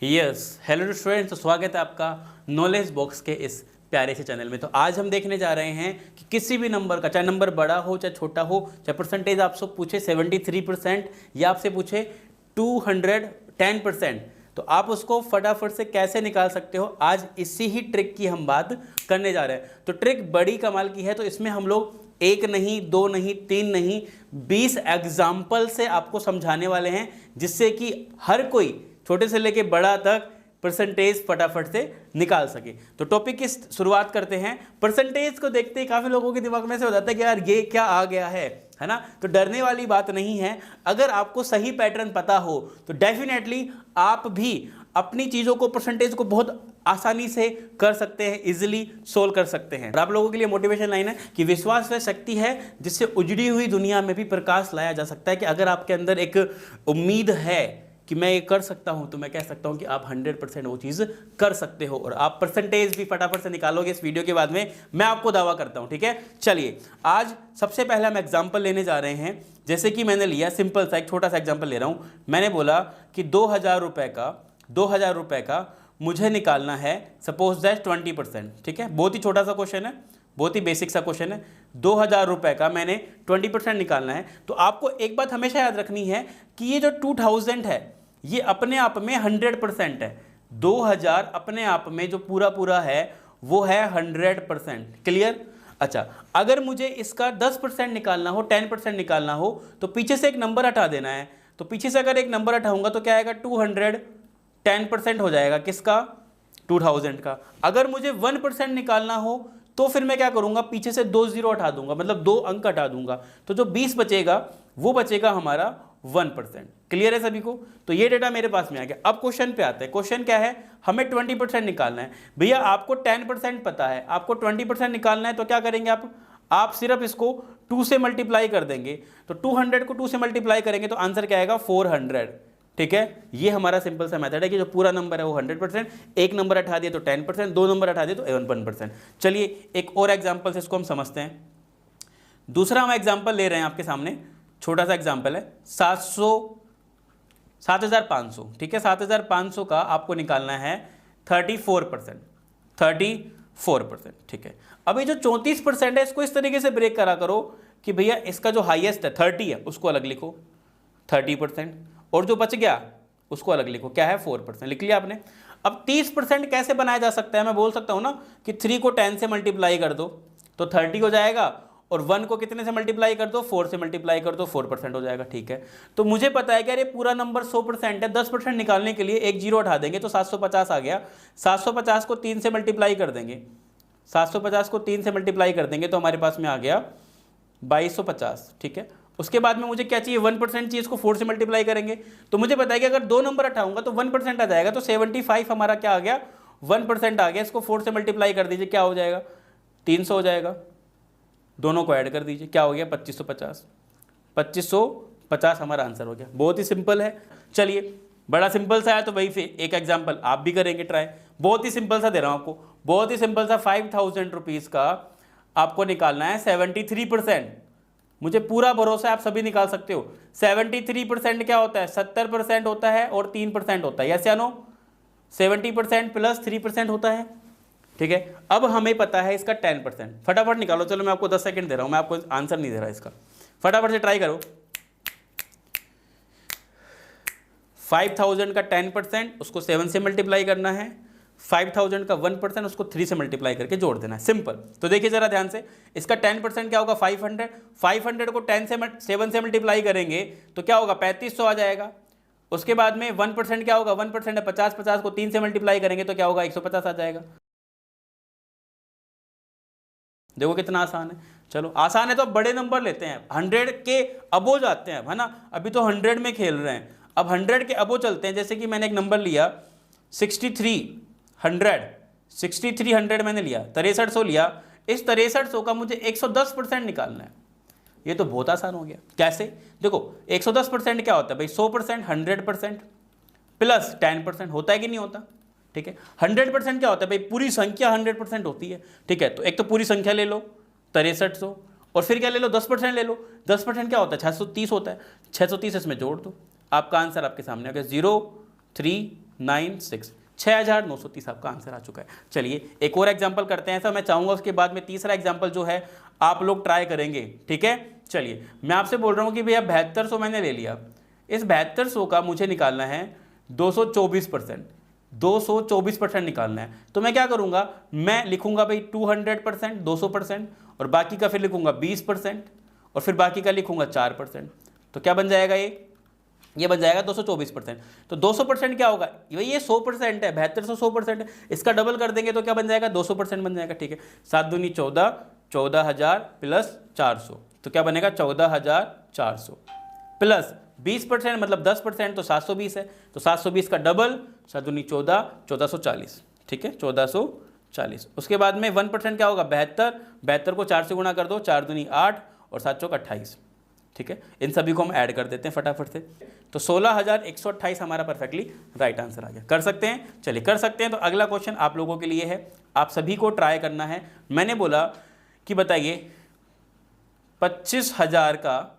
Yes hello students, तो स्वागत है आपका नॉलेज बॉक्स के इस प्यारे से चैनल में। तो आज हम देखने जा रहे हैं कि किसी भी नंबर का, चाहे नंबर बड़ा हो चाहे छोटा हो, चाहे परसेंटेज आपसे पूछे 73% या आपसे पूछे 210%, तो आप उसको फटाफट से कैसे निकाल सकते हो, आज इसी ही ट्रिक की हम बात करने जा रहे हैं। तो ट्रिक बड़ी कमाल की है, तो इसमें हम लोग एक नहीं, दो नहीं, तीन नहीं, 20 एग्जाम्पल से आपको समझाने वाले हैं, जिससे कि हर कोई छोटे से लेके बड़ा तक परसेंटेज फटाफट से निकाल सके। तो टॉपिक की शुरुआत करते हैं। परसेंटेज को देखते ही काफ़ी लोगों के दिमाग में से हो जाता है कि यार ये क्या आ गया है ना। तो डरने वाली बात नहीं है। अगर आपको सही पैटर्न पता हो तो डेफिनेटली आप भी अपनी चीज़ों को, परसेंटेज को बहुत आसानी से कर सकते हैं, इजीली सोल्व कर सकते हैं। और आप लोगों के लिए मोटिवेशन लाइन है कि विश्वास वह शक्ति है जिससे उजड़ी हुई दुनिया में भी प्रकाश लाया जा सकता है। कि अगर आपके अंदर एक उम्मीद है कि मैं ये कर सकता हूं, तो मैं कह सकता हूं कि आप 100% वो चीज़ कर सकते हो और आप परसेंटेज भी फटाफट से निकालोगे इस वीडियो के बाद में, मैं आपको दावा करता हूं। ठीक है, चलिए आज सबसे पहले हम एग्जाम्पल लेने जा रहे हैं। जैसे कि मैंने लिया सिंपल सा एक छोटा सा एग्जाम्पल ले रहा हूं। मैंने बोला कि 2000 रुपए का मुझे निकालना है, सपोज दैट 20%। ठीक है, बहुत ही छोटा सा क्वेश्चन है, बहुत ही बेसिक सा क्वेश्चन है। 2000 रुपए का मैंने 20% निकालना है। तो आपको एक बात हमेशा याद रखनी है कि ये जो 2000 है ये अपने आप में 100% है। 2000 अपने आप में जो पूरा है वो है 100%। क्लियर? अच्छा, अगर मुझे इसका 10% निकालना हो, 10% निकालना हो, तो पीछे से एक नंबर हटा देना है। तो पीछे से अगर एक नंबर हटाऊंगा तो क्या आएगा? 210% हो जाएगा। किसका? 2000 का। अगर मुझे 1% निकालना हो तो फिर मैं क्या करूंगा? पीछे से 2 जीरो हटा दूंगा, मतलब 2 अंक हटा दूंगा। तो जो 20 बचेगा वो बचेगा हमारा 1%। क्लियर है सभी को? तो ये डेटा मेरे पास में आ गया। अब क्वेश्चन पे आते हैं। क्वेश्चन क्या है? हमें 20% निकालना है। भैया आपको 10% पता है, आपको 20% निकालना है, तो क्या करेंगे आप सिर्फ इसको 2 से मल्टीप्लाई कर देंगे। तो 200 को 2 से मल्टीप्लाई करेंगे तो आंसर क्या आएगा? 400। ठीक है, ये हमारा सिंपल सा मेथड है कि जो पूरा नंबर है वो 100%, एक नंबर हटा दिया तो 10%, 2 नंबर हटा दिए तो 1%। चलिए एक और एग्जांपल से इसको हम समझते हैं। दूसरा हम एग्जांपल ले रहे हैं आपके सामने, छोटा सा एग्जांपल है। 7500। ठीक है, 7500 का आपको निकालना है 34%। ठीक है, अभी जो 34% है इसको इस तरीके से ब्रेक करा करो कि भैया इसका जो हाईएस्ट है 30 है, उसको अलग लिखो 30%, और जो बच गया उसको अलग लिखो, क्या है? 4%। लिख लिया आपने। अब 30% कैसे बनाया जा सकता है? मैं बोल सकता हूं ना कि 3 को 10 से मल्टीप्लाई कर दो तो 30 हो जाएगा, और 1 को कितने से मल्टीप्लाई कर दो? 4 से मल्टीप्लाई कर दो, 4% हो जाएगा। ठीक है, तो मुझे पता है कि अरे पूरा नंबर 100% है, 10% निकालने के लिए एक जीरो हटा देंगे तो 750 आ गया। 750 को 3 से मल्टीप्लाई कर देंगे, 750 को 3 से मल्टीप्लाई कर देंगे तो हमारे पास में आ गया 2250। ठीक है, उसके बाद में मुझे क्या चाहिए? 1% चाहिए। इसको 4 से मल्टीप्लाई करेंगे तो मुझे पता है कि अगर 2 नंबर हटाऊंगा तो 1% आ जाएगा। तो 75 हमारा क्या आ गया? 1% आ गया। इसको 4 से मल्टीप्लाई कर दीजिए, क्या हो जाएगा? 300 हो जाएगा। दोनों को ऐड कर दीजिए, क्या हो गया? 2550। 2550 हमारा आंसर हो गया। बहुत ही सिंपल है। चलिए, बड़ा सिंपल सा है तो वही फिर एक एग्जाम्पल आप भी करेंगे ट्राई। बहुत ही सिंपल सा दे रहा हूं आपको, बहुत ही सिंपल सा। 5000 रुपीज़ का आपको निकालना है 73%। मुझे पूरा भरोसा है आप सभी निकाल सकते हो। 73% क्या होता है? 70% होता है और 3% होता है। यस या नो? 70% प्लस 3% होता है। ठीक है, अब हमें पता है इसका 10%। फटाफट निकालो। चलो मैं आपको 10 सेकंड दे रहा हूं, मैं आपको आंसर नहीं दे रहा इसका। फटाफट से ट्राई करो। 5000 का 10% उसको 7 से मल्टीप्लाई करना है, 5000 का 1% उसको 3 से मल्टीप्लाई करके जोड़ देना है। सिंपल। तो देखिए जरा ध्यान से, इसका 10% क्या होगा? 500। 500 को 7 से मल्टीप्लाई करेंगे तो क्या होगा? 3500 आ जाएगा। उसके बाद में 1% क्या होगा? 1% है 50। 50 को 3 से मल्टीप्लाई करेंगे तो क्या होगा? 150 आ जाएगा। देखो कितना आसान है। चलो आसान है तो अब बड़े नंबर लेते हैं, 100 के अबो जाते हैं, है ना। अभी तो 100 में खेल रहे हैं, अब 100 के अबो चलते हैं। जैसे कि मैंने एक नंबर लिया 6300 मैंने लिया, 6300 लिया। इस 6300 का मुझे 110% निकालना है। ये तो बहुत आसान हो गया। कैसे? देखो 110% क्या होता है भाई? 100%, 100% प्लस 10% होता है कि नहीं होता? ठीक है, 100% क्या होता है भाई? पूरी संख्या 100% होती है। ठीक है, तो एक तो पूरी संख्या ले लो 6300, और फिर क्या ले लो? 10% ले लो। 10% क्या होता है? 630 होता है। 630 इसमें जोड़ दो, आपका आंसर आपके सामने आ गया 03 96, 6930 आपका आंसर आ चुका है। चलिए एक और एग्जांपल करते हैं ऐसा, मैं चाहूँगा उसके बाद में तीसरा एग्जांपल जो है आप लोग ट्राई करेंगे, ठीक है। चलिए मैं आपसे बोल रहा हूँ कि भैया 7200 मैंने ले लिया, इस 7200 का मुझे निकालना है 224%, 224% निकालना है। तो मैं क्या करूँगा, मैं लिखूँगा भाई 200%, 200%, और बाकी का फिर लिखूँगा 20%, और फिर बाकी का लिखूँगा 4%। तो क्या बन जाएगा, ये बन जाएगा 224%। तो 200% क्या होगा, ये 100% है, 7200 100% है, इसका डबल कर देंगे तो क्या बन जाएगा, 200% बन जाएगा, ठीक है। 7 दूनी 14, 14000 प्लस 400, तो क्या बनेगा 14400 प्लस 20% मतलब 10%, तो 720 है, तो 720 का डबल 7 दूनी 14, 1440, ठीक है, 1440। उसके बाद में 1% क्या होगा, 72, 72 को 4 से गुणा कर दो, 4 दूनी 8 और 7 चौक 28, ठीक है। इन सभी को हम ऐड कर देते हैं फटाफट से, तो 16128 हमारा परफेक्टली राइट आंसर आ गया। कर सकते हैं, चलिए कर सकते हैं। तो अगला क्वेश्चन आप लोगों के लिए है, आप सभी को ट्राई करना है। मैंने बोला कि बताइए 25,000 का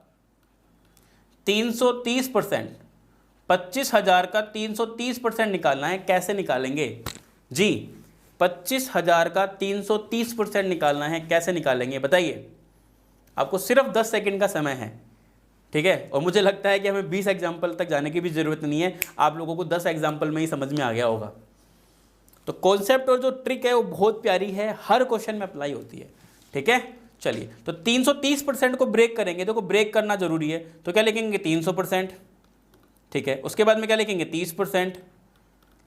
330%, 25,000 का 330% निकालना है, कैसे निकालेंगे जी। 25,000 का 330% निकालना है, कैसे निकालेंगे बताइए। आपको सिर्फ 10 सेकंड का समय है, ठीक है। और मुझे लगता है कि हमें 20 एग्जाम्पल तक जाने की भी ज़रूरत नहीं है, आप लोगों को 10 एग्जाम्पल में ही समझ में आ गया होगा। तो कॉन्सेप्ट और जो ट्रिक है वो बहुत प्यारी है, हर क्वेश्चन में अप्लाई होती है, ठीक है। चलिए तो 330% को ब्रेक करेंगे, देखो ब्रेक करना जरूरी है, तो क्या लिखेंगे 300%, ठीक है। उसके बाद में क्या लिखेंगे 30%,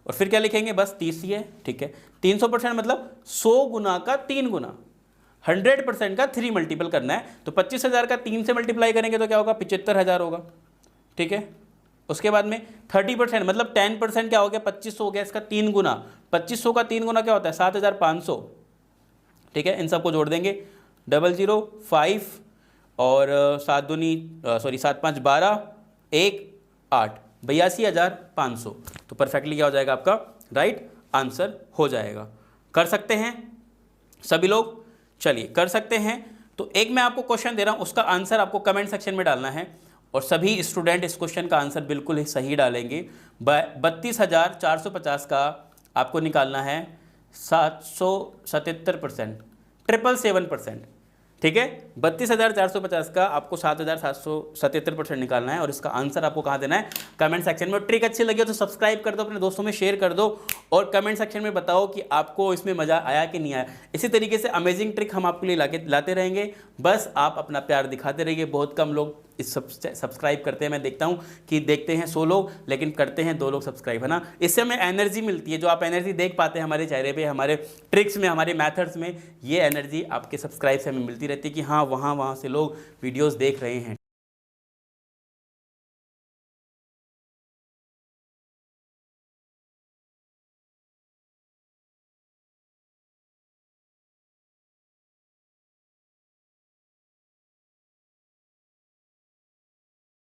और फिर क्या लिखेंगे बस 30 ही है, ठीक है। 300% मतलब 100 गुना का 3 गुना, 100% का 3 मल्टीपल करना है। तो 25,000 का 3 से मल्टीप्लाई करेंगे तो क्या होगा 75,000 होगा, ठीक है। उसके बाद में 30% मतलब 10% क्या हो गया 2500 हो गया, इसका 3 गुना, 2500 का 3 गुना क्या होता है 7500, ठीक है। इन सबको जोड़ देंगे 005 और 7 दूनी 7 5 12 1 8, 82,500। तो परफेक्टली क्या हो जाएगा आपका राइट आंसर हो जाएगा। कर सकते हैं सभी लोग, चलिए कर सकते हैं। तो एक मैं आपको क्वेश्चन दे रहा हूं, उसका आंसर आपको कमेंट सेक्शन में डालना है, और सभी स्टूडेंट इस क्वेश्चन का आंसर बिल्कुल ही सही डालेंगे। 32,450 का आपको निकालना है 777%, 777%, ठीक है। 32,450 का आपको 7,777% निकालना है, और इसका आंसर आपको कहाँ देना है कमेंट सेक्शन में। ट्रिक अच्छी लगी हो तो सब्सक्राइब कर दो, अपने दोस्तों में शेयर कर दो, और कमेंट सेक्शन में बताओ कि आपको इसमें मज़ा आया कि नहीं आया। इसी तरीके से अमेजिंग ट्रिक हम आपके लिए लाते रहेंगे, बस आप अपना प्यार दिखाते रहिए। बहुत कम लोग इस सब्सक्राइब करते हैं, मैं देखता हूँ कि देखते हैं 100 लोग लेकिन करते हैं 2 लोग सब्सक्राइब, है ना। इससे हमें एनर्जी मिलती है, जो आप एनर्जी देख पाते हैं हमारे चेहरे पे, हमारे ट्रिक्स में, हमारे मेथड्स में, ये एनर्जी आपके सब्सक्राइब से हमें मिलती रहती है कि हाँ वहाँ से लोग वीडियोस देख रहे हैं।